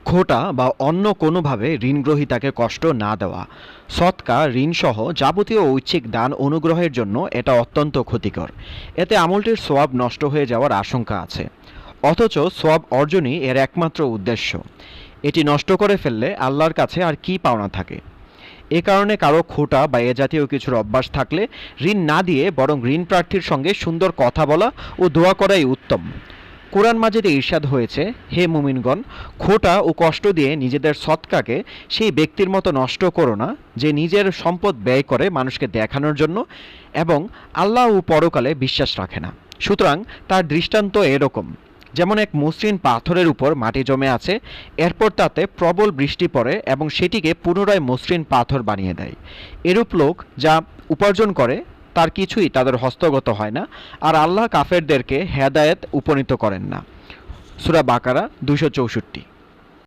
খোটা বা অন্য কোনোভাবে ঋণগ্রহীতাকে কষ্ট না দেওয়া, সৎকা, ঋণসহ যাবতীয় ঐচ্ছিক দান অনুগ্রহের জন্য এটা অত্যন্ত ক্ষতিকর। এতে আমলটির সোয়াব নষ্ট হয়ে যাওয়ার আশঙ্কা আছে, অথচ সোয়াব অর্জনই এর একমাত্র উদ্দেশ্য। এটি নষ্ট করে ফেললে আল্লাহর কাছে আর কি পাওনা থাকে। এ কারণে কারো খোটা বা এ জাতীয় কিছুর অভ্যাস থাকলে ঋণ না দিয়ে বরং ঋণ প্রার্থীর সঙ্গে সুন্দর কথা বলা ও দোয়া করাই উত্তম। কোরআন মাজিদে ইরশাদ হয়েছে, হে মুমিনগণ, খোটা ও কষ্ট দিয়ে নিজেদের সৎকাকে সেই ব্যক্তির মতো নষ্ট করো না যে নিজের সম্পদ ব্যয় করে মানুষকে দেখানোর জন্য এবং আল্লাহ ও পরকালে বিশ্বাস রাখে না। সুতরাং তার দৃষ্টান্ত এরকম, যেমন এক মসৃণ পাথরের উপর মাটি জমে আছে, এরপর তাতে প্রবল বৃষ্টি পড়ে এবং সেটিকে পুনরায় মসৃণ পাথর বানিয়ে দেয়। এরূপ লোক যা উপার্জন করে তার কিছুই তাদের হস্তগত হয় না, আর আল্লাহ কাফেরদেরকে হেদায়েত উপনীত করেন না। সূরা বাকারা 264।